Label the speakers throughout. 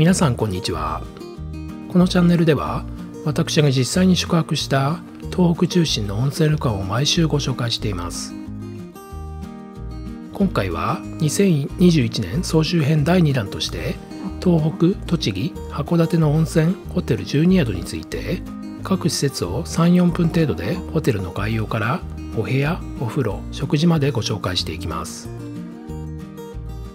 Speaker 1: 皆さんこんにちは。このチャンネルでは私が実際に宿泊した東北中心の温泉旅館を毎週ご紹介しています。今回は2021年総集編第2弾として東北、栃木、函館の温泉ホテル12宿について各施設を 3,4 分程度でホテルの概要からお部屋、お風呂、食事までご紹介していきます。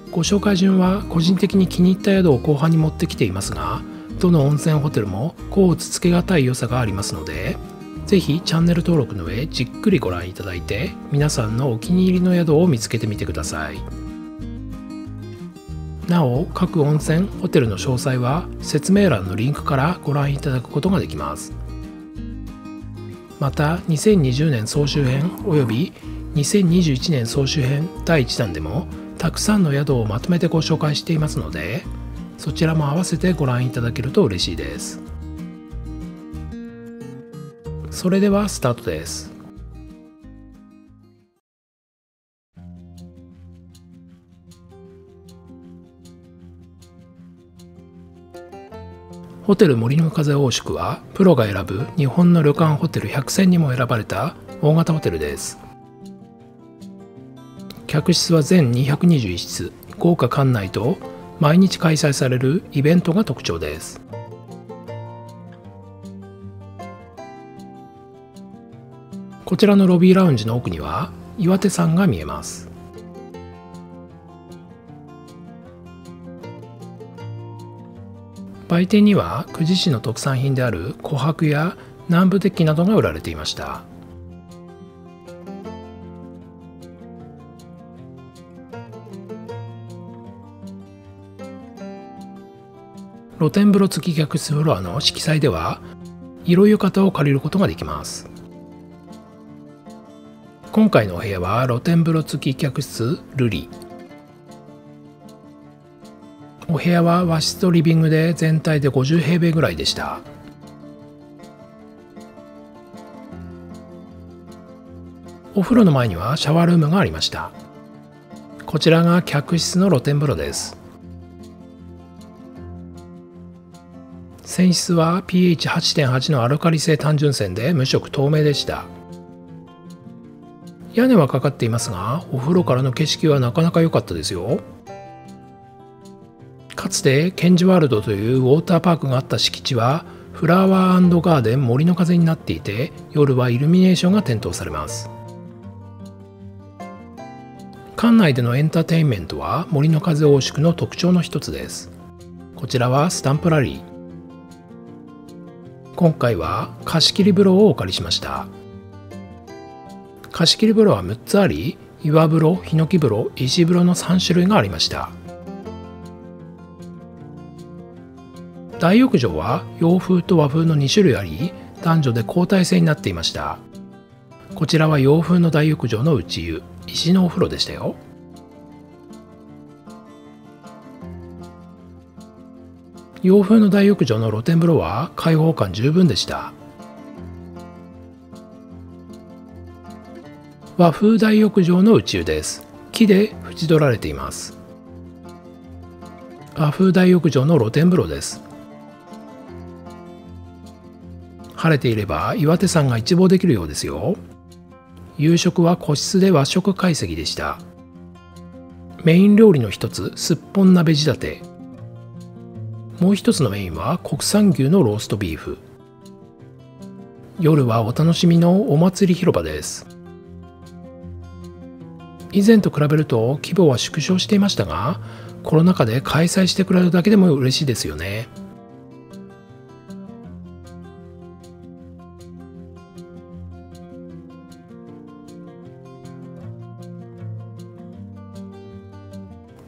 Speaker 1: ご紹介順は個人的に気に入った宿を後半に持ってきていますが、どの温泉ホテルも甲乙つけがたい良さがありますので、ぜひチャンネル登録の上じっくりご覧いただいて皆さんのお気に入りの宿を見つけてみてください。なお各温泉ホテルの詳細は説明欄のリンクからご覧いただくことができます。また2020年総集編および2021年総集編第1弾でもたくさんの宿をまとめてご紹介していますので、そちらも合わせてご覧いただけると嬉しいです。それではスタートです。ホテル森の風大宿はプロが選ぶ日本の旅館ホテル100選にも選ばれた大型ホテルです。客室は全221室、豪華館内と毎日開催されるイベントが特徴です。こちらのロビーラウンジの奥には岩手山が見えます。売店には久慈市の特産品である琥珀や南部鉄器などが売られていました。露天風呂付き客室フロアの色彩では色浴衣を借りることができます。今回のお部屋は露天風呂付き客室ルリ。お部屋は和室とリビングで全体で50平米ぐらいでした。お風呂の前にはシャワールームがありました。こちらが客室の露天風呂です。泉質は pH8.8 のアルカリ性単純泉で無色透明でした。屋根はかかっていますが、お風呂からの景色はなかなか良かったですよ。かつてケンジワールドというウォーターパークがあった敷地はフラワー&ガーデン森の風になっていて、夜はイルミネーションが点灯されます。館内でのエンターテインメントは森の風大宿の特徴の一つです。こちらはスタンプラリー。今回は貸し切り風呂をお借りしました。貸し切り風呂は6つあり、岩風呂、ヒノキ風呂、石風呂の3種類がありました。大浴場は洋風と和風の2種類あり、男女で交代制になっていました。こちらは洋風の大浴場の内湯、石のお風呂でしたよ。洋風の大浴場の露天風呂は開放感十分でした。和風大浴場の内湯です。木で縁取られています。和風大浴場の露天風呂です。晴れていれば岩手山が一望できるようですよ。夕食は個室で和食懐石でした。メイン料理の一つ、すっぽん鍋仕立て。もう一つのメインは国産牛のローストビーフ。夜はお楽しみのお祭り広場です。以前と比べると規模は縮小していましたが、コロナ禍で開催してくれるだけでも嬉しいですよね。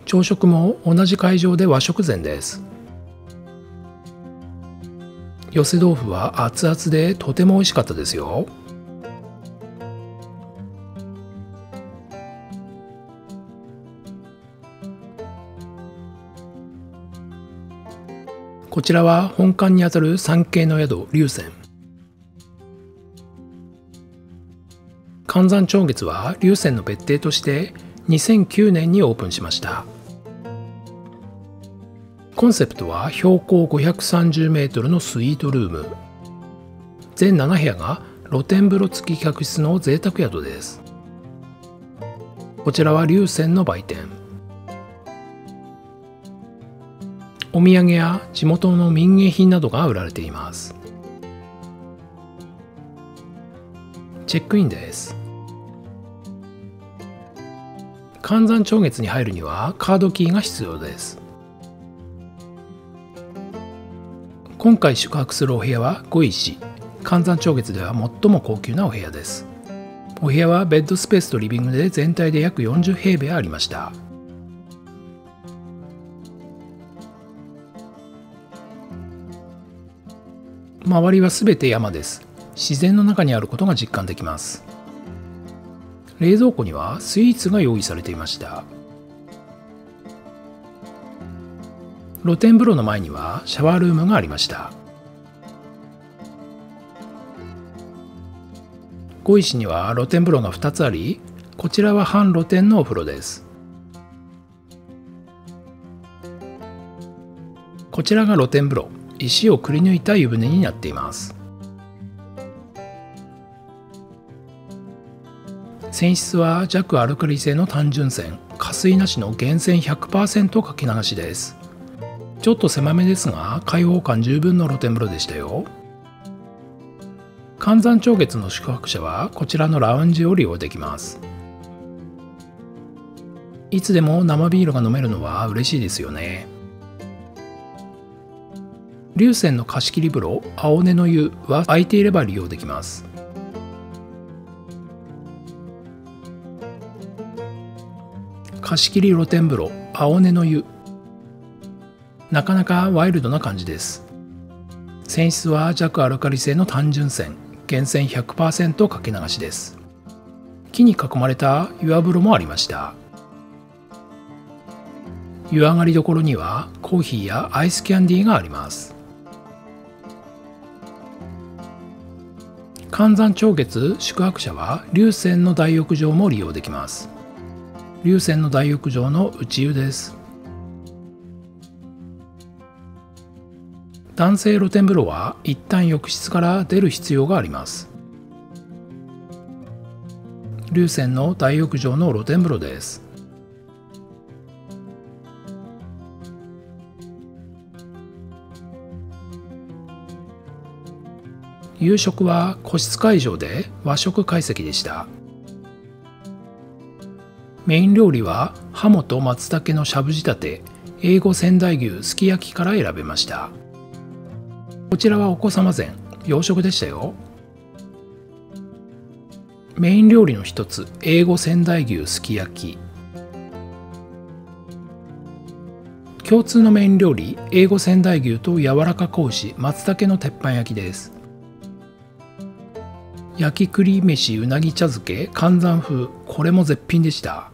Speaker 1: 朝食も同じ会場で和食膳です。寄せ豆腐は熱々でとても美味しかったですよ。こちらは本館にあたる参詣の宿龍泉。関山長月は龍泉の別邸として2009年にオープンしました。コンセプトは標高530メートルのスイートルーム。全7部屋が露天風呂付き客室の贅沢宿です。こちらは龍泉の売店。お土産や地元の民芸品などが売られています。チェックインです。関山町月に入るにはカードキーが必要です。今回宿泊するお部屋は5石、関山町月では最も高級なお部屋です。お部屋はベッドスペースとリビングで全体で約40平米ありました。周りはすべて山です。自然の中にあることが実感できます。冷蔵庫にはスイーツが用意されていました。露天風呂の前にはシャワールームがありました。小石には露天風呂が2つあり、こちらは半露天のお風呂です。こちらが露天風呂、石をくり抜いた湯船になっています。泉質は弱アルカリ性の単純泉、加水なしの源泉 100% かけ流しです。ちょっと狭めですが開放感十分の露天風呂でしたよ。関山町月の宿泊者はこちらのラウンジを利用できます。いつでも生ビールが飲めるのは嬉しいですよね。龍泉の貸し切り風呂青根の湯は空いていれば利用できます。貸し切り露天風呂青根の湯、なかなかワイルドな感じです。泉質は弱アルカリ性の単純泉、源泉 100% かけ流しです。木に囲まれた岩風呂もありました。湯上がりどころにはコーヒーやアイスキャンディーがあります。関山町月宿泊者は龍泉の大浴場も利用できます。龍泉の大浴場の内湯です。男性露天風呂は一旦浴室から出る必要があります。龍泉の大浴場の露天風呂です。夕食は個室会場で和食会席でした。メイン料理はハモと松茸のしゃぶ仕立て、A5仙台牛すき焼きから選べました。こちらはお子様膳、洋食でしたよ。メイン料理の一つ、A5仙台牛すき焼き。共通のメイン料理、A5仙台牛と柔らか子牛、松茸の鉄板焼きです。焼き栗飯うなぎ茶漬け、関山風、これも絶品でした。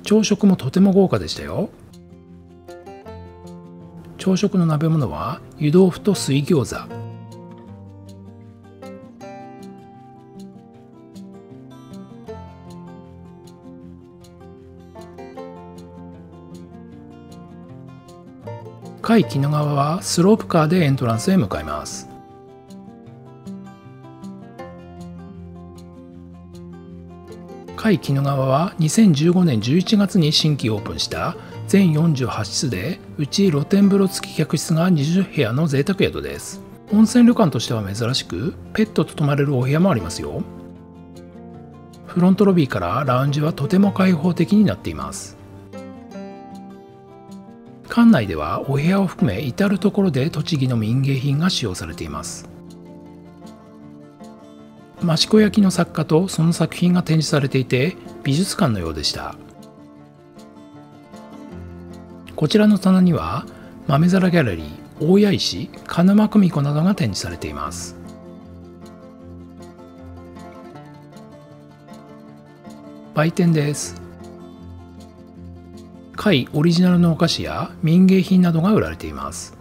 Speaker 1: 朝食もとても豪華でしたよ。朝食の鍋物は湯豆腐と水餃子。界鬼怒川はスロープカーでエントランスへ向かいます。界鬼怒川は2015年11月に新規オープンした全48室で、うち露天風呂付き客室が20部屋の贅沢宿です。温泉旅館としては珍しく、ペットと泊まれるお部屋もありますよ。フロントロビーからラウンジはとても開放的になっています。館内ではお部屋を含め至る所で栃木の民芸品が使用されています。益子焼の作家とその作品が展示されていて、美術館のようでした。こちらの棚には豆皿ギャラリー、大谷石、鹿沼組子などが展示されています。売店です。貝オリジナルのお菓子や民芸品などが売られています。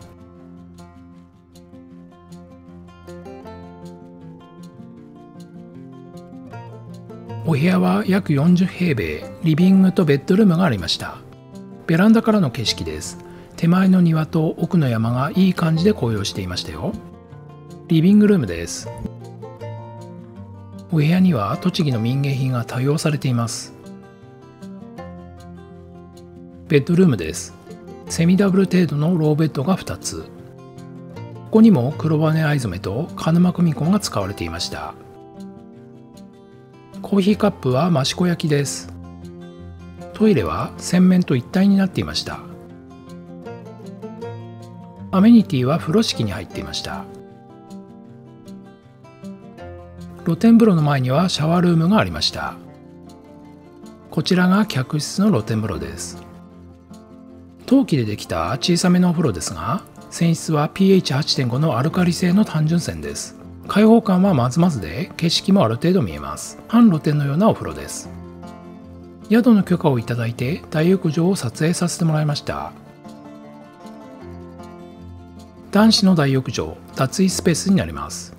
Speaker 1: お部屋は約40平米、リビングとベッドルームがありました。ベランダからの景色です。手前の庭と奥の山がいい感じで紅葉していましたよ。リビングルームです。お部屋には栃木の民芸品が多用されています。ベッドルームです。セミダブル程度のローベッドが2つ。ここにも黒羽藍染めと鹿沼組子が使われていました。コーヒーカップは益子焼です。トイレは洗面と一体になっていました。アメニティは風呂敷に入っていました。露天風呂の前にはシャワールームがありました。こちらが客室の露天風呂です。陶器でできた小さめのお風呂ですが、泉質は pH8.5 のアルカリ性の単純泉です。開放感はまずまずで、景色もある程度見えます。半露天のようなお風呂です。宿の許可をいただいて大浴場を撮影させてもらいました。男子の大浴場、脱衣スペースになります。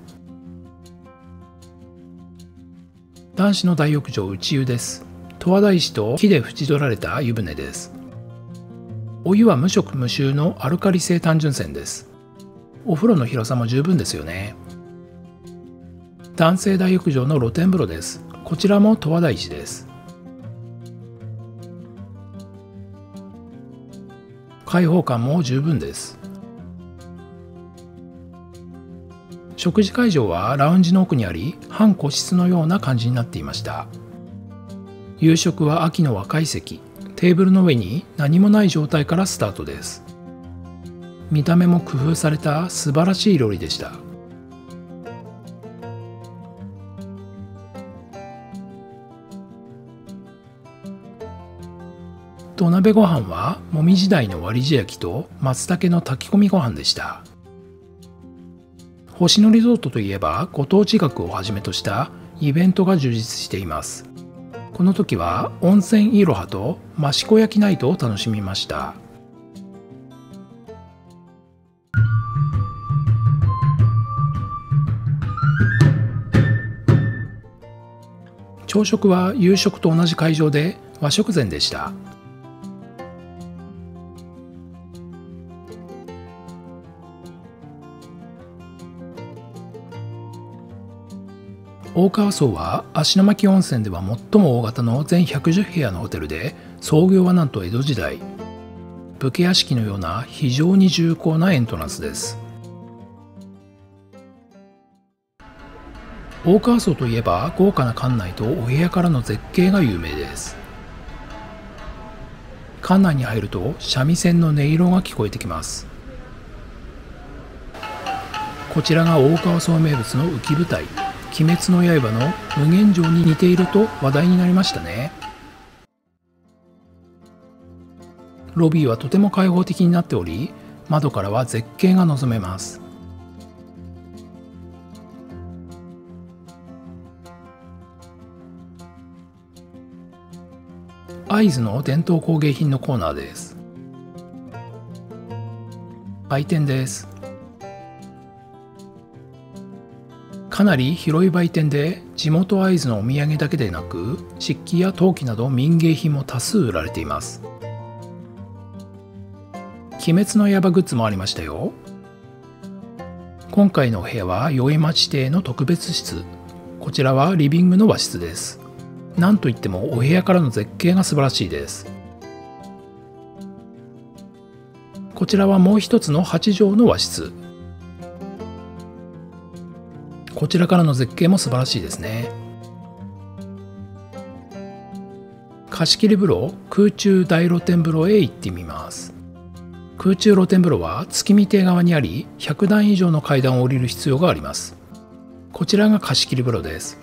Speaker 1: 男子の大浴場内湯です。十和田石と木で縁取られた湯船です。お湯は無色無臭のアルカリ性単純泉です。お風呂の広さも十分ですよね。男性大浴場の露天風呂です。こちらも十和田石です。開放感も十分です。食事会場はラウンジの奥にあり、半個室のような感じになっていました。夕食は秋の若い席、テーブルの上に何もない状態からスタートです。見た目も工夫された素晴らしい料理でした。土鍋ご飯はもみじ鯛の割り地焼きと松茸の炊き込みご飯でした。星野リゾートといえばご当地学をはじめとしたイベントが充実しています。この時は温泉いろはと益子焼きナイトを楽しみました。朝食は夕食と同じ会場で和食膳でした。大川荘は芦ノ牧温泉では最も大型の全110部屋のホテルで、創業はなんと江戸時代。武家屋敷のような非常に重厚なエントランスです。大川荘といえば豪華な館内とお部屋からの絶景が有名です。館内に入ると三味線の音色が聞こえてきます。こちらが大川荘名物の浮き舞台、鬼滅の刃の無限城に似ていると話題になりましたね。ロビーはとても開放的になっており、窓からは絶景が望めます。会津の伝統工芸品のコーナーです。売店です。かなり広い売店で、地元会津のお土産だけでなく漆器や陶器など民芸品も多数売られています。鬼滅の刃グッズもありましたよ。今回のお部屋は宵町邸の特別室。こちらはリビングの和室です。なんといってもお部屋からの絶景が素晴らしいです。こちらはもう一つの8畳の和室。こちらからの絶景も素晴らしいですね。貸し切り風呂、空中大露天風呂へ行ってみます。空中露天風呂は月見亭側にあり、100段以上の階段を降りる必要があります。こちらが貸し切り風呂です。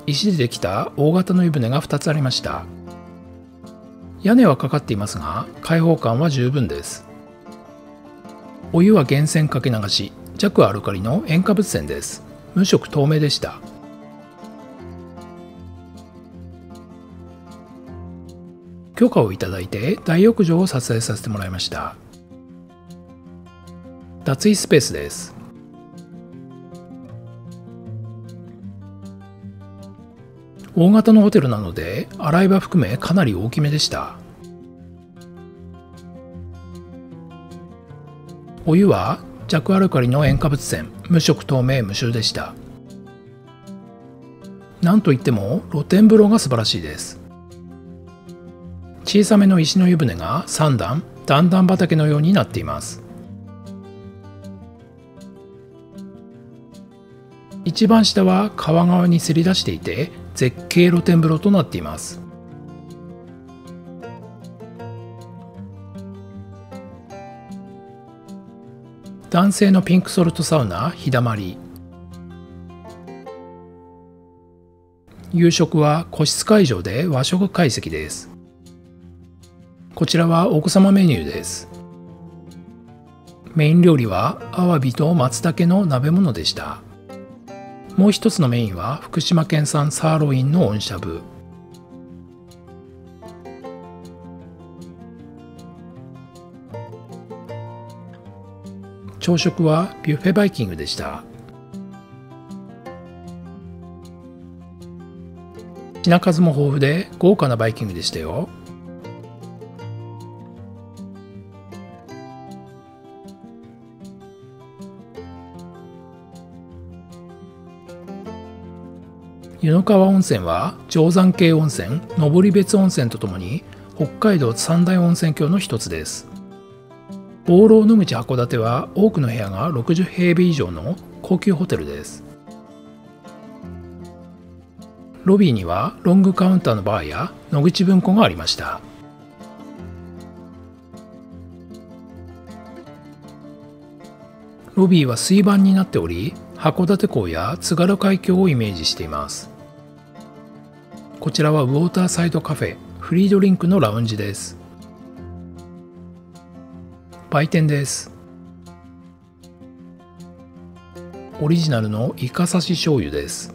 Speaker 1: 石でできた大型の湯船が2つありました。屋根はかかっていますが、開放感は十分です。お湯は源泉かけ流し、弱アルカリの塩化物泉です。無色透明でした。許可をいただいて大浴場を撮影させてもらいました。脱衣スペースです。大型のホテルなので洗い場含めかなり大きめでした。お湯は弱アルカリの塩化物泉、無色透明無臭でした。なんといっても露天風呂が素晴らしいです。小さめの石の湯船が3段、段々畑のようになっています。一番下は川側にせり出していて、絶景露天風呂となっています。男性のピンクソルトサウナ日だまり。夕食は個室会場で和食懐石です。こちらは奥様メニューです。メイン料理はアワビと松茸の鍋物でした。もう一つのメインは福島県産サーロインの温しゃぶ。朝食はビュッフェバイキングでした。品数も豊富で豪華なバイキングでしたよ。湯の川温泉は定山渓温泉、登別温泉とともに北海道三大温泉郷の一つです。坊労野口函館は多くの部屋が60平米以上の高級ホテルです。ロビーにはロングカウンターのバーや野口文庫がありました。ロビーは水盤になっており、函館港や津軽海峡をイメージしています。こちらはウォーターサイドカフェ、フリードリンクのラウンジです。売店です。オリジナルのイカ刺し醤油です。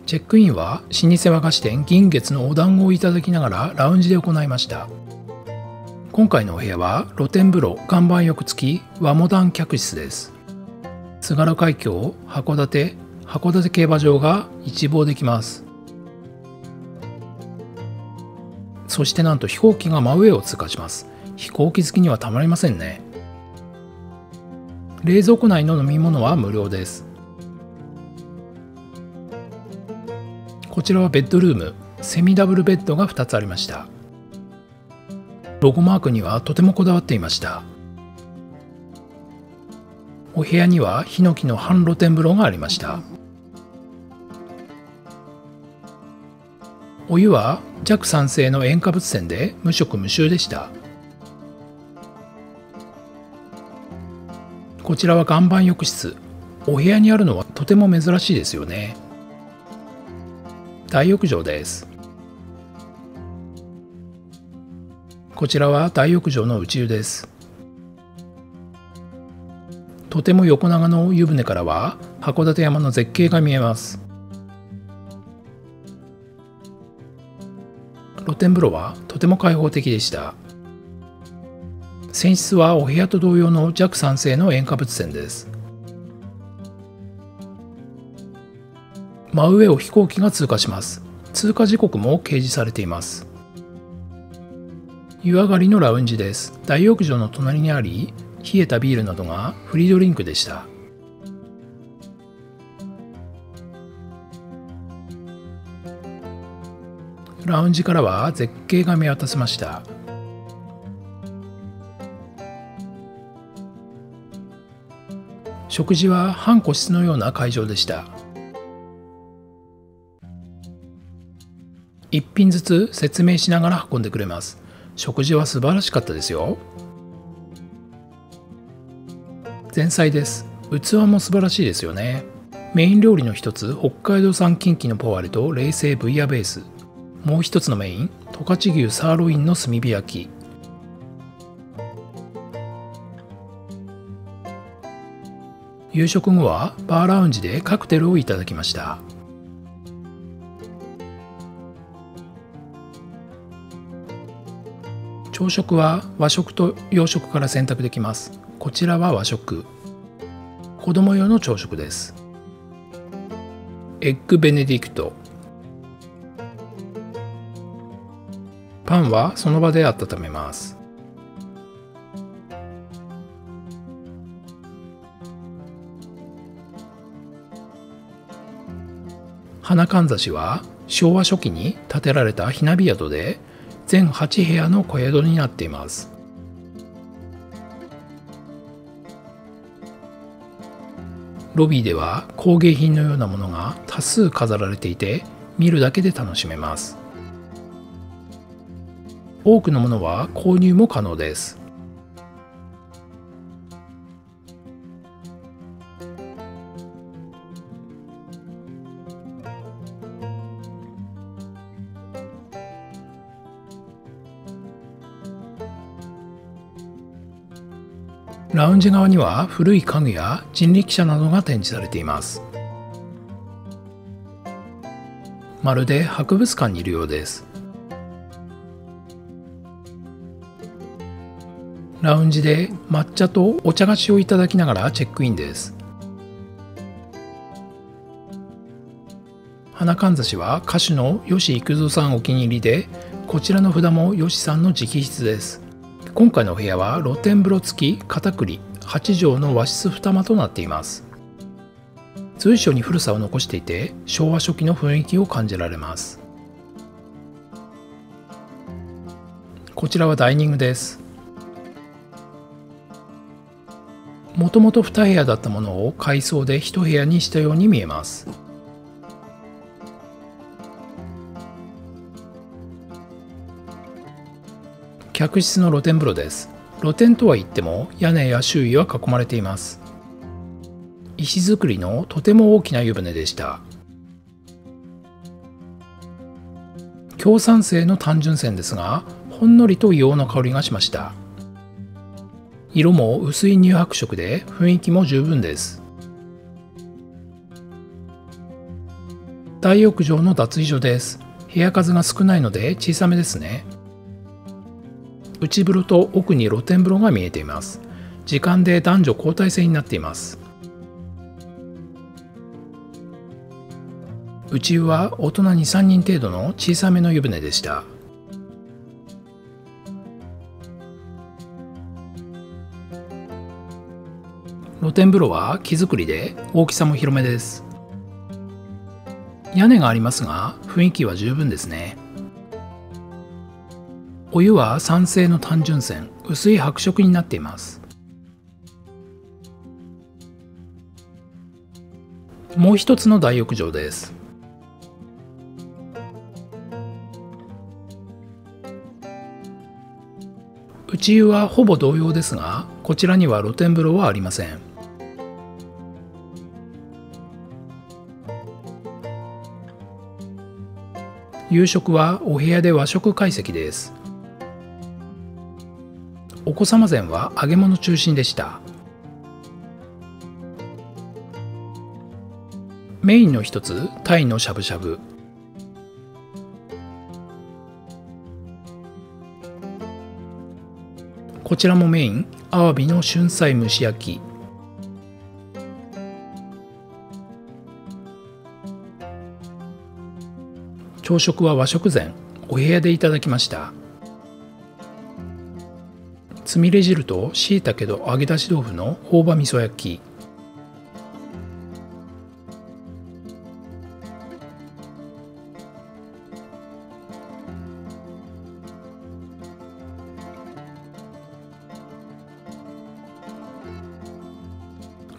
Speaker 1: チェックインは老舗和菓子店銀月のお団子をいただきながらラウンジで行いました。今回のお部屋は露天風呂、岩盤浴付き和モダン客室です。津軽海峡、函館競馬場が一望できます。そしてなんと飛行機が真上を通過します。飛行機好きにはたまりませんね。冷蔵庫内の飲み物は無料です。こちらはベッドルーム、セミダブルベッドが2つありました。ロゴマークにはとてもこだわっていました。お部屋にはヒノキの半露天風呂がありました。お湯は弱酸性の塩化物泉で無色無臭でした。こちらは岩盤浴室。お部屋にあるのはとても珍しいですよね。大浴場です。こちらは大浴場の内湯です。とても横長の湯船からは函館山の絶景が見えます。露天風呂はとても開放的でした。泉質はお部屋と同様の弱酸性の塩化物泉です。真上を飛行機が通過します。通過時刻も掲示されています。湯上がりのラウンジです。大浴場の隣にあり、冷えたビールなどがフリードリンクでした。ラウンジからは絶景が見渡せました。食事は半個室のような会場でした。一品ずつ説明しながら運んでくれます。食事は素晴らしかったですよ。前菜です。器も素晴らしいですよね。メイン料理の一つ、北海道産キンキのポワレと冷製ブイヤベース。もう一つのメイン、十勝牛サーロインの炭火焼き。夕食後はバーラウンジでカクテルをいただきました。朝食は和食と洋食から選択できます。こちらは和食。子供用の朝食です。エッグベネディクト。パンはその場で温めます。花かんざしは昭和初期に建てられたひなび宿で全8部屋の小宿になっています。ロビーでは工芸品のようなものが多数飾られていて、見るだけで楽しめます。多くのものは購入も可能です。ラウンジ側には古い家具や人力車などが展示されています。まるで博物館にいるようです。ラウンジで抹茶とお茶菓子をいただきながらチェックインです。花かんざしは歌手の吉幾三さんお気に入りで、こちらの札も吉さんの直筆です。今回のお部屋は露天風呂付き片栗8畳の和室二間となっています。随所に古さを残していて、昭和初期の雰囲気を感じられます。こちらはダイニングです。もともと2部屋だったものを改装で1部屋にしたように見えます。客室の露天風呂です。露天とは言っても屋根や周囲は囲まれています。石造りのとても大きな湯船でした。強酸性の単純泉ですが、ほんのりと硫黄の香りがしました。色も薄い乳白色で雰囲気も十分です。大浴場の脱衣所です。部屋数が少ないので小さめですね。内風呂と奥に露天風呂が見えています。時間で男女交代制になっています。内湯は大人に3人程度の小さめの湯船でした。露天風呂は木造りで大きさも広めです。屋根がありますが雰囲気は十分ですね。お湯は酸性の単純泉、薄い白色になっています。もう一つの大浴場です。内湯はほぼ同様ですが、こちらには露天風呂はありません。夕食はお部屋で和食懐石です。お子様膳は揚げ物中心でした。メインの一つ、タイのしゃぶしゃぶ。こちらもメイン、アワビの春菜蒸し焼き。朝食は和食膳、お部屋でいただきました。つみれ汁としいたけと揚げ出し豆腐の朴葉味噌焼き。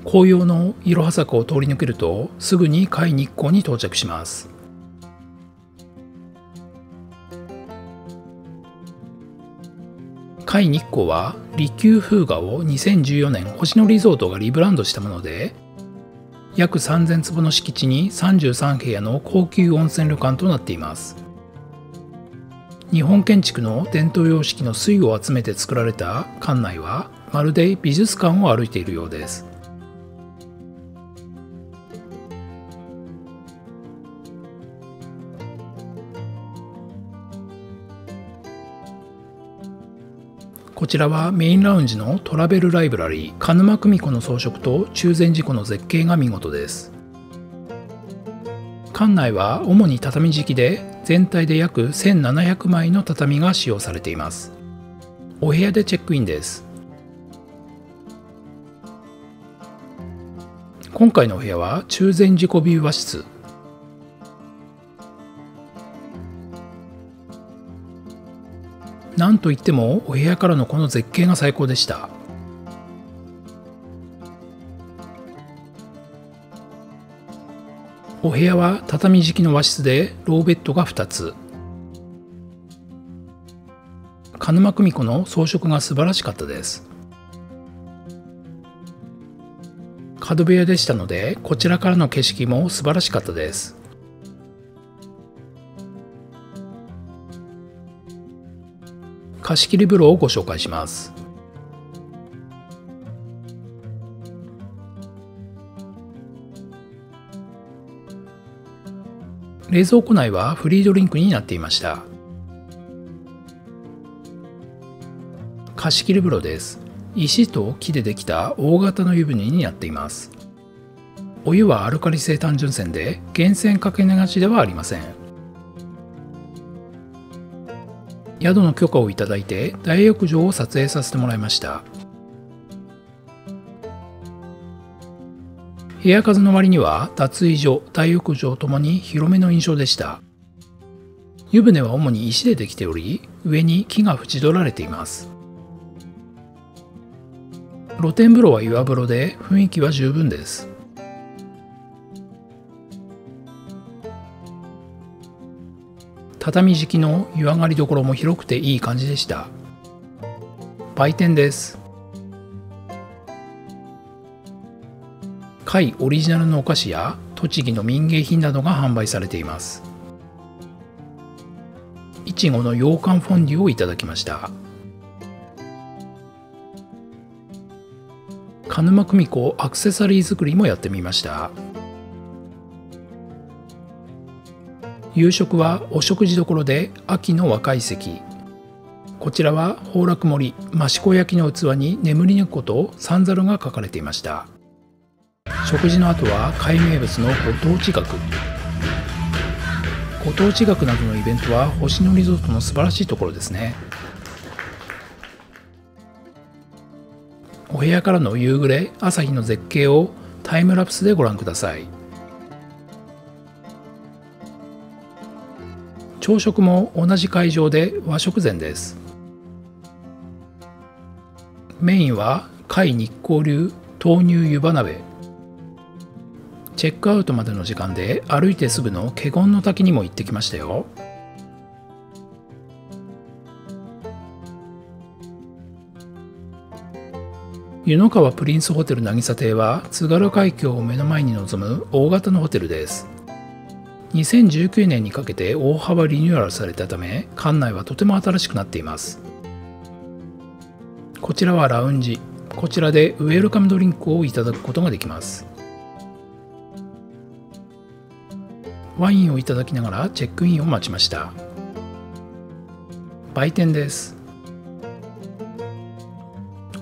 Speaker 1: 紅葉のいろは坂を通り抜けるとすぐに界日光に到着します。界日光は利休風雅を2014年星野リゾートがリブランドしたもので、約3000坪の敷地に33部屋の高級温泉旅館となっています。日本建築の伝統様式の粋を集めて作られた館内はまるで美術館を歩いているようです。こちらはメインラウンジのトラベルライブラリー。鹿沼組子の装飾と中禅寺湖の絶景が見事です。館内は主に畳敷きで全体で約1700枚の畳が使用されています。お部屋でチェックインです。今回のお部屋は中禅寺湖ビュー和室。なんといってもお部屋からのこの絶景が最高でした。お部屋は畳敷きの和室でローベッドが2つ。鹿沼組子の装飾が素晴らしかったです。角部屋でしたので、こちらからの景色も素晴らしかったです。貸切風呂をご紹介します。冷蔵庫内はフリードリンクになっていました。貸切風呂です。石と木でできた大型の湯船になっています。お湯はアルカリ性単純泉で源泉かけ流しではありません。宿の許可をいただいて大浴場を撮影させてもらいました。部屋数の割には脱衣所、大浴場ともに広めの印象でした。湯船は主に石でできており、上に木が縁取られています。露天風呂は岩風呂で雰囲気は十分です。畳敷きの湯上がりどころも広くていい感じでした。売店です。貝オリジナルのお菓子や栃木の民芸品などが販売されています。いちごの羊羹フォンデュをいただきました。鹿沼組子アクセサリー作りもやってみました。夕食はお食事処で秋の若い席。こちらは宝楽盛益子焼の器に眠り猫と三猿が描かれていました。食事の後は貝名物のご当地学。ご当地学などのイベントは星野リゾートの素晴らしいところですね。お部屋からの夕暮れ、朝日の絶景をタイムラプスでご覧ください。朝食も同じ会場で和食膳です。メインは貝日光流豆乳湯葉鍋。チェックアウトまでの時間で歩いてすぐの華厳の滝にも行ってきましたよ。湯の川プリンスホテル渚邸は津軽海峡を目の前に臨む大型のホテルです。2019年にかけて大幅リニューアルされたため、館内はとても新しくなっています。こちらはラウンジ。こちらでウェルカムドリンクをいただくことができます。ワインをいただきながらチェックインを待ちました。売店です。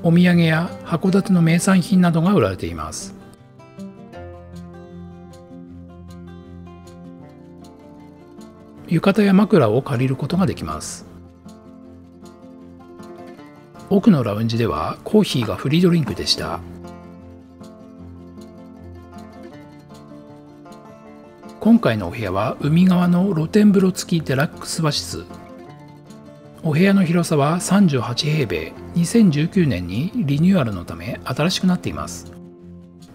Speaker 1: お土産や函館の名産品などが売られています。浴衣や枕を借りることができます。奥のラウンジではコーヒーがフリードリンクでした。今回のお部屋は海側の露天風呂付きデラックス和室。お部屋の広さは38平米、2019年にリニューアルのため新しくなっています。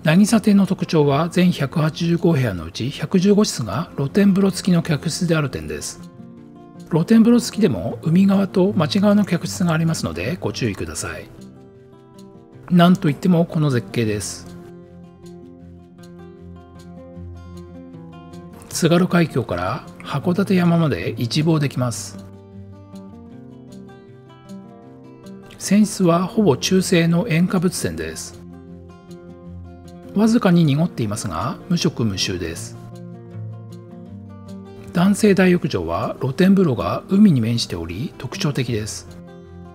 Speaker 1: 渚邸の特徴は全185部屋のうち115室が露天風呂付きの客室である点です。露天風呂付きでも海側と町側の客室がありますのでご注意ください。なんといってもこの絶景です。津軽海峡から函館山まで一望できます。泉質はほぼ中性の塩化物泉です。わずかに濁っていますが無色無臭です。男性大浴場は露天風呂が海に面しており特徴的です。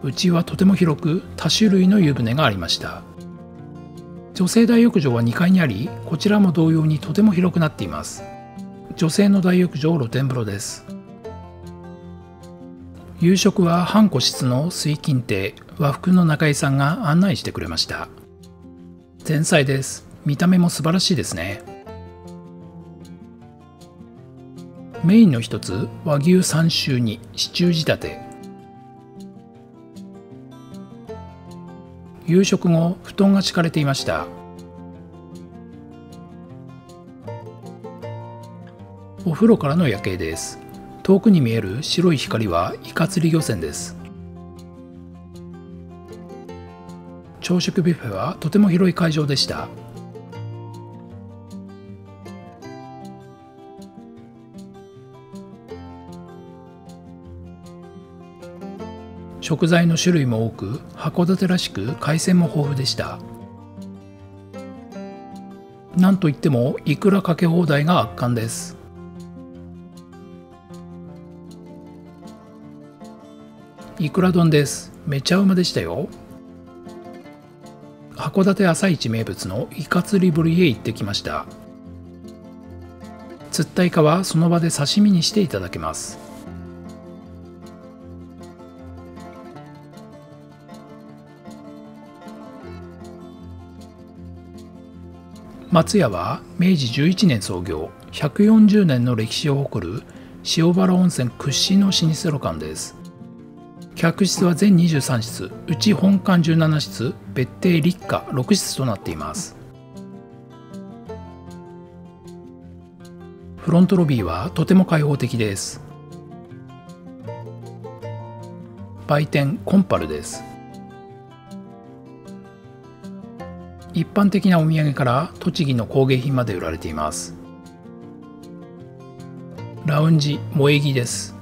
Speaker 1: 内はとても広く多種類の湯船がありました。女性大浴場は2階にあり、こちらも同様にとても広くなっています。女性の大浴場露天風呂です。夕食は半個室の水琴亭和服の中井さんが案内してくれました。前菜です。見た目も素晴らしいですね。メインの一つ、和牛3種にシチュー仕立て。夕食後、布団が敷かれていました。お風呂からの夜景です。遠くに見える白い光はイカ釣り漁船です。朝食ビュッフェはとても広い会場でした。食材の種類も多く、函館らしく海鮮も豊富でした。なんといってもイクラかけ放題が圧巻です。イクラ丼です。めちゃうまでしたよ。函館朝市名物のイカ釣り堀へ行ってきました。釣ったイカはその場で刺身にしていただけます。松屋は明治11年創業、140年の歴史を誇る塩原温泉屈指の老舗旅館です。客室は全23室、うち本館17室、別邸立夏6室となっています。フロントロビーはとても開放的です。売店コンパルです。一般的なお土産から栃木の工芸品まで売られています。ラウンジ萌木です。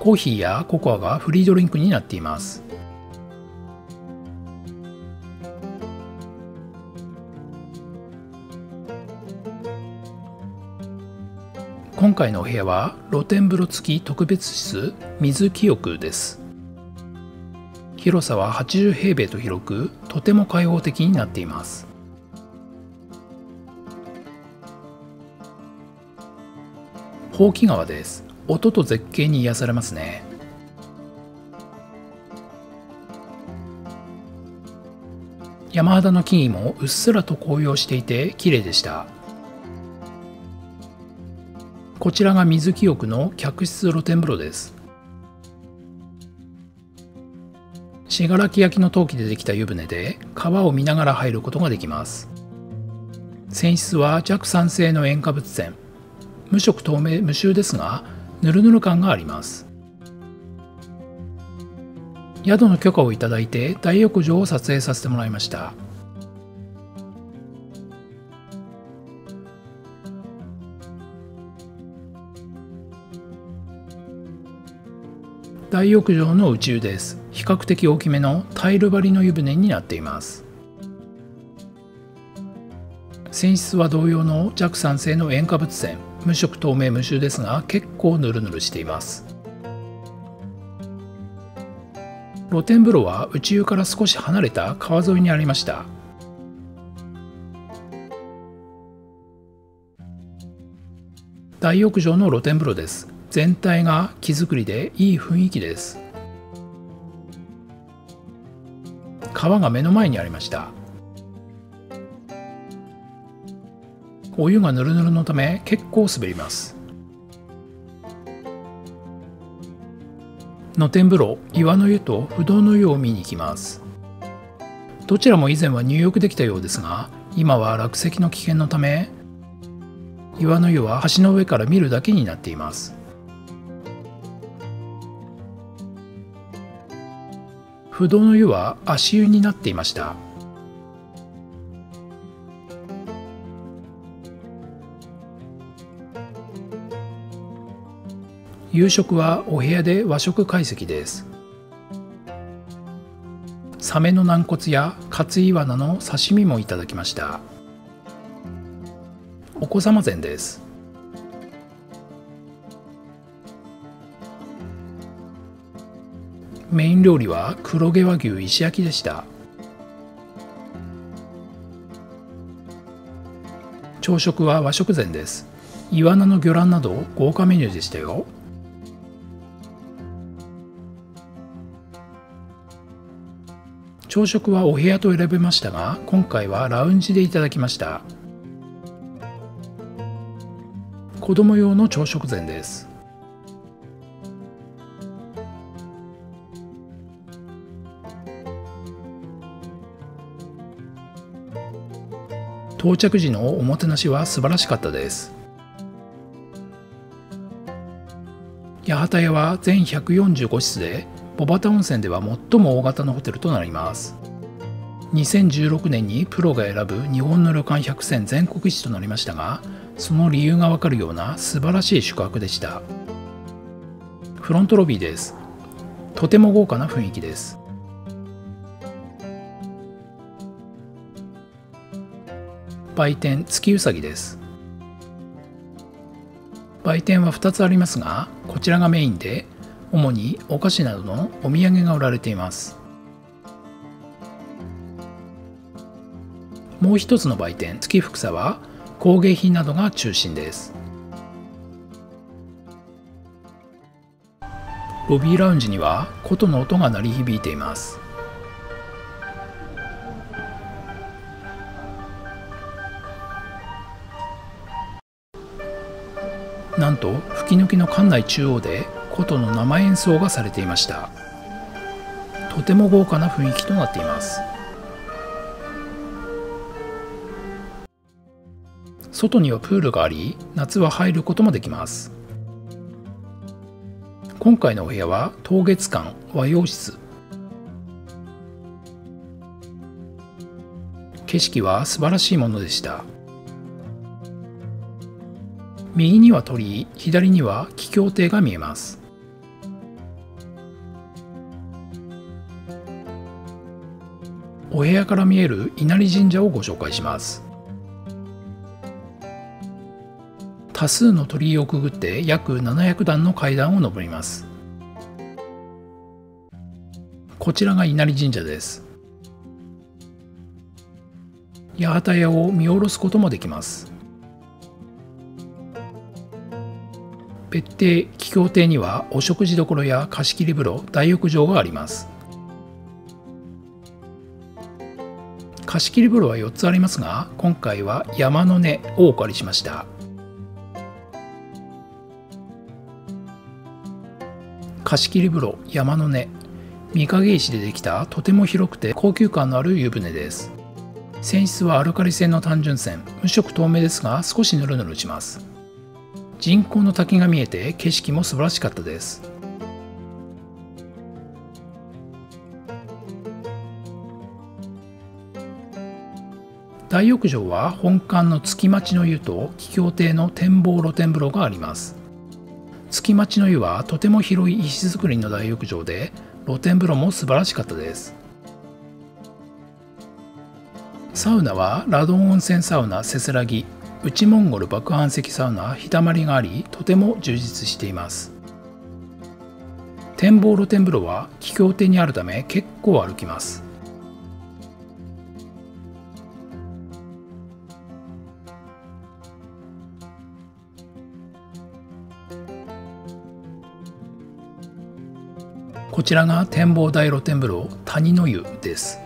Speaker 1: コーヒーやココアがフリードリンクになっています。今回のお部屋は露天風呂付き特別室水清浴です。広さは80平米と広く、とても開放的になっています。箒川です。音と絶景に癒されますね。山肌の木々もうっすらと紅葉していて綺麗でした。こちらが水清浴の客室露天風呂です。信楽焼の陶器でできた湯船で川を見ながら入ることができます。泉質は弱酸性の塩化物泉。無色透明無臭ですが、ぬるぬる感があります。宿の許可をいただいて大浴場を撮影させてもらいました。大浴場の内湯です。比較的大きめのタイル張りの湯船になっています。泉質は同様の弱酸性の塩化物泉。無色透明無臭ですが、結構ヌルヌルしています。露天風呂は内湯から少し離れた川沿いにありました。大浴場の露天風呂です。全体が木造りでいい雰囲気です。川が目の前にありました。お湯がぬるぬるのため結構滑ります。野天風呂、岩の湯と不動の湯を見に行きます。どちらも以前は入浴できたようですが、今は落石の危険のため、岩の湯は橋の上から見るだけになっています。不動の湯は足湯になっていました。夕食はお部屋で和食懐石です。サメの軟骨やカツイワナの刺身もいただきました。お子様膳です。メイン料理は黒毛和牛石焼きでした。朝食は和食膳です。イワナの魚卵など豪華メニューでしたよ。朝食はお部屋と選べましたが、今回はラウンジでいただきました。子供用の朝食膳です。到着時のおもてなしは素晴らしかったです。八幡屋は全145室で、小畑温泉では最も大型のホテルとなります。2016年にプロが選ぶ日本の旅館100選全国一となりましたが、その理由がわかるような素晴らしい宿泊でした。フロントロビーです。とても豪華な雰囲気です。売店月うさぎです。売店は2つありますが、こちらがメインで、主にお菓子などのお土産が売られています。もう一つの売店月ふくさは工芸品などが中心です。ロビーラウンジには琴の音が鳴り響いています。なんと吹き抜けの館内中央で琴の生演奏がされていました。とても豪華な雰囲気となっています。外にはプールがあり、夏は入ることもできます。今回のお部屋は当月館和洋室。景色は素晴らしいものでした。右には鳥居、左には桔梗亭が見えます。お部屋から見える稲荷神社をご紹介します。多数の鳥居をくぐって約700段の階段を上ります。こちらが稲荷神社です。八幡屋を見下ろすこともできます。別邸桔梗亭にはお食事処や貸切風呂、大浴場があります。貸切風呂は4つありますが、今回は山の根をお借りしました。貸切風呂山の根、御影石でできたとても広くて高級感のある湯船です。泉質はアルカリ性の単純泉、無色透明ですが少しぬるぬるします。人工の滝が見えて景色も素晴らしかったです。大浴場は本館の月待の湯と桔梗亭の展望露天風呂があります。月待の湯はとても広い石造りの大浴場で、露天風呂も素晴らしかったです。サウナはラドン温泉サウナせせらぎ、内モンゴル爆飯石サウナ日だまりがあり、とても充実しています。展望露天風呂は桔梗亭にあるため結構歩きます。こちらが展望台露天風呂谷の湯です。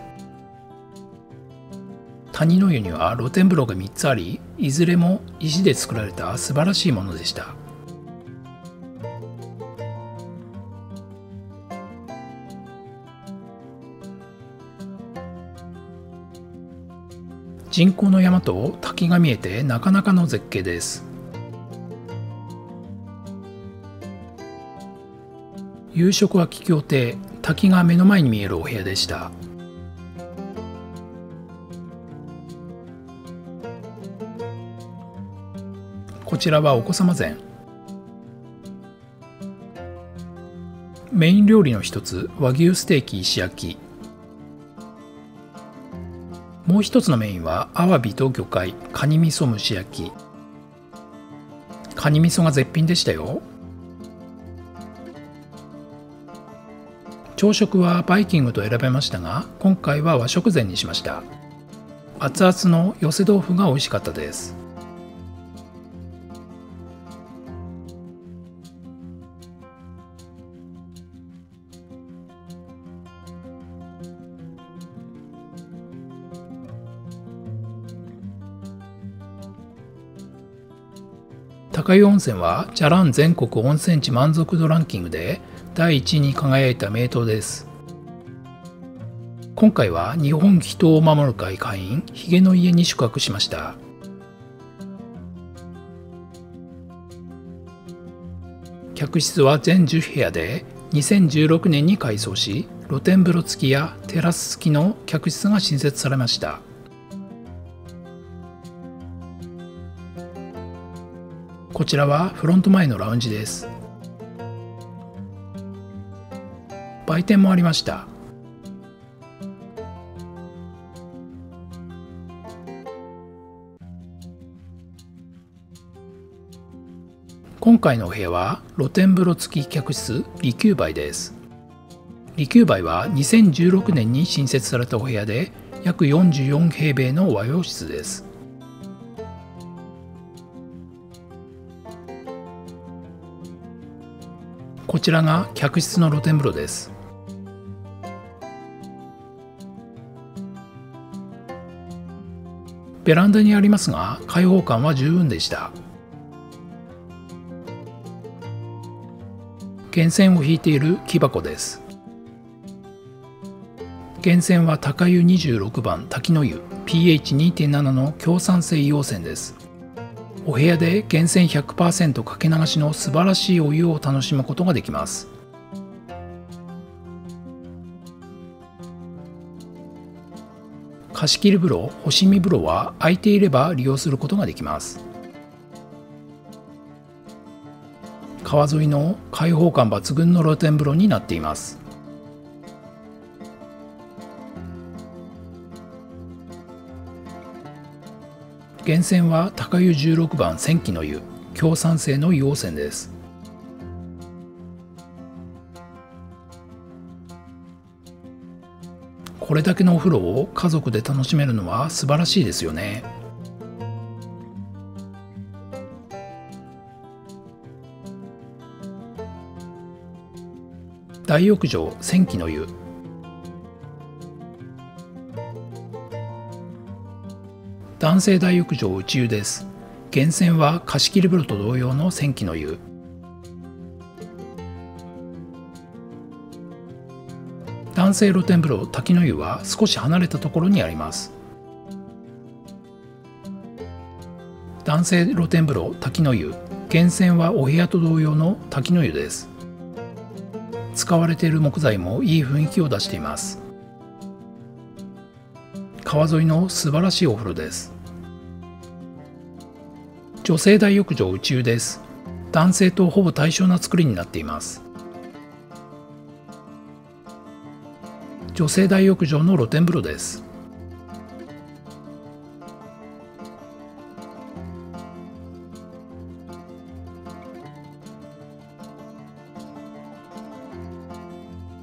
Speaker 1: 谷の湯には露天風呂が3つあり、いずれも石で作られた素晴らしいものでした。人工の山と滝が見えてなかなかの絶景です。夕食は桔梗亭、滝が目の前に見えるお部屋でした。こちらはお子様膳。メイン料理の一つ、和牛ステーキ石焼き。もう一つのメインはアワビと魚介、カニ味噌蒸し焼き。カニ味噌が絶品でしたよ。朝食はバイキングと選べましたが、今回は和食膳にしました。熱々の寄せ豆腐が美味しかったです。高湯温泉はじゃらん全国温泉地満足度ランキングで第1位に輝いた名湯です。今回は日本人を守る会会員ひげの家に宿泊しました。客室は全10部屋で2016年に改装し、露天風呂付きやテラス付きの客室が新設されました。こちらはフロント前のラウンジです。売店もありました。今回のお部屋は露天風呂付き客室利休梅です。利休梅は2016年に新設されたお部屋で約44平米の和洋室です。こちらが客室の露天風呂です。ベランダにありますが開放感は十分でした。源泉を引いている木箱です。源泉は高湯26番滝の湯 pH2.7 の強酸性硫黄泉です。お部屋で源泉 100% かけ流しの素晴らしいお湯を楽しむことができます。貸し切り風呂、星見風呂は空いていれば利用することができます。川沿いの開放感抜群の露天風呂になっています。源泉は高湯16番千木の湯強酸性の硫黄泉です。これだけのお風呂を家族で楽しめるのは素晴らしいですよね。大浴場千木の湯。男性大浴場内湯です。源泉は貸し切り風呂と同様の千木の湯。男性露天風呂滝の湯は少し離れたところにあります。男性露天風呂滝の湯。源泉はお部屋と同様の滝の湯です。使われている木材もいい雰囲気を出しています。川沿いの素晴らしいお風呂です。女性大浴場内湯です。男性とほぼ対称な作りになっています。女性大浴場の露天風呂です。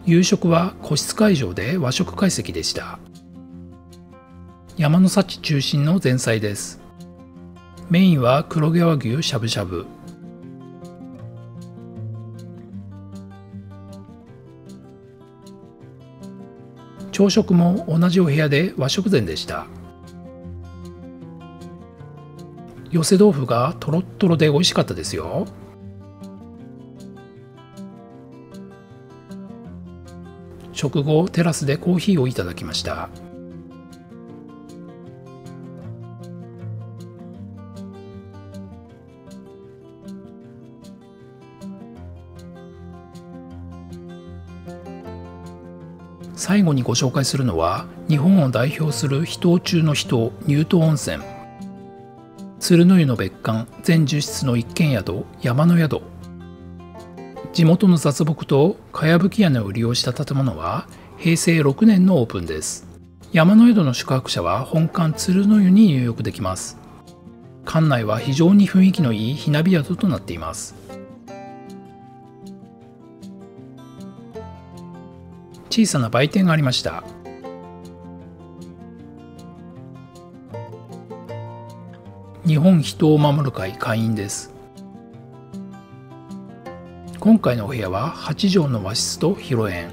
Speaker 1: 夕食は個室会場で和食会席でした。山の幸中心の前菜です。メインは黒毛和牛しゃぶしゃぶ。朝食も同じお部屋で和食膳でした。寄せ豆腐がとろっとろで美味しかったですよ。食後テラスでコーヒーをいただきました。最後にご紹介するのは日本を代表する秘湯中の秘湯乳頭温泉。鶴の湯の別館全10室の一軒宿山の宿。地元の雑木とかやぶき屋根を利用した建物は平成6年のオープンです。山の宿の宿泊者は本館鶴の湯に入浴できます。館内は非常に雰囲気のいいひなび宿となっています。小さな売店がありました。日本人を守る会会員です。今回のお部屋は8畳の和室と広縁。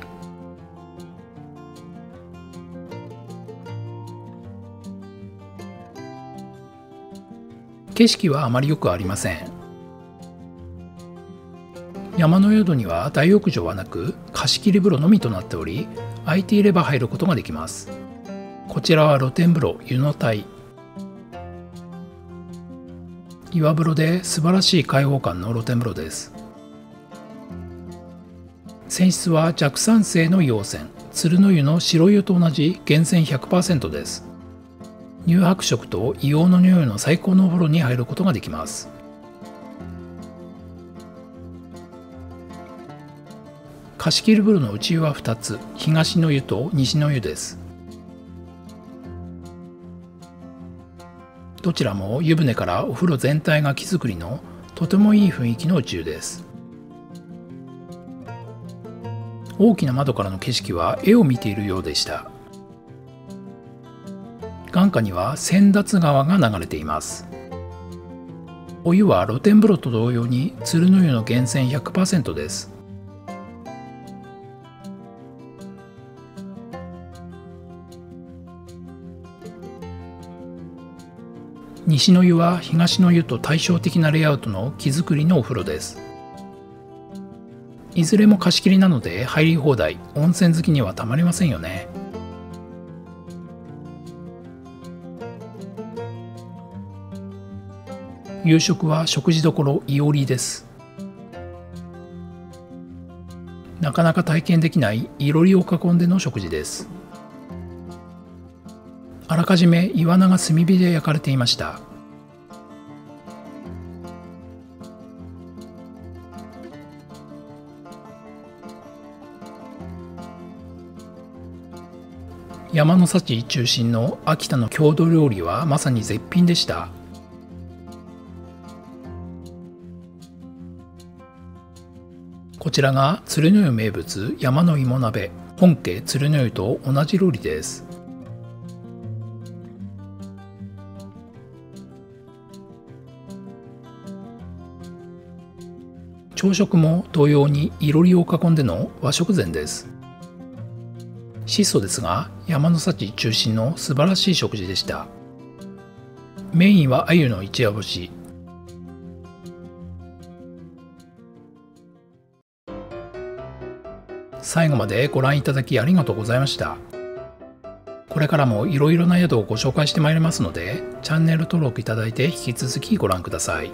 Speaker 1: 景色はあまりよくありません。山の宿には大浴場はなく貸し切り風呂のみとなっており、空いていれば入ることができます。こちらは露天風呂湯の台。岩風呂で素晴らしい開放感の露天風呂です。泉質は弱酸性の硫黄泉、鶴の湯の白湯と同じ源泉 100% です。乳白色と硫黄の匂いの最高のお風呂に入ることができます。貸し切り風呂の内湯は2つ、東の湯と西の湯です。どちらも湯船からお風呂全体が木造りのとてもいい雰囲気の内湯です。大きな窓からの景色は絵を見ているようでした。眼下には千達川が流れています。お湯は露天風呂と同様に鶴の湯の源泉 100% です。西の湯は東の湯と対照的なレイアウトの木造りのお風呂です。いずれも貸し切りなので入り放題、温泉好きにはたまりませんよね。夕食は食事処いおりです。なかなか体験できないいろりを囲んでの食事です。あらかじめイワナが炭火で焼かれていました。山の幸中心の秋田の郷土料理はまさに絶品でした。こちらが鶴の湯名物山の芋鍋、本家鶴の湯と同じ料理です。朝食も同様にいろりを囲んでの和食膳です。質素ですが山の幸中心の素晴らしい食事でした。メインは鮎の一夜干し。最後までご覧いただきありがとうございました。これからもいろいろな宿をご紹介してまいりますので、チャンネル登録いただいて引き続きご覧ください。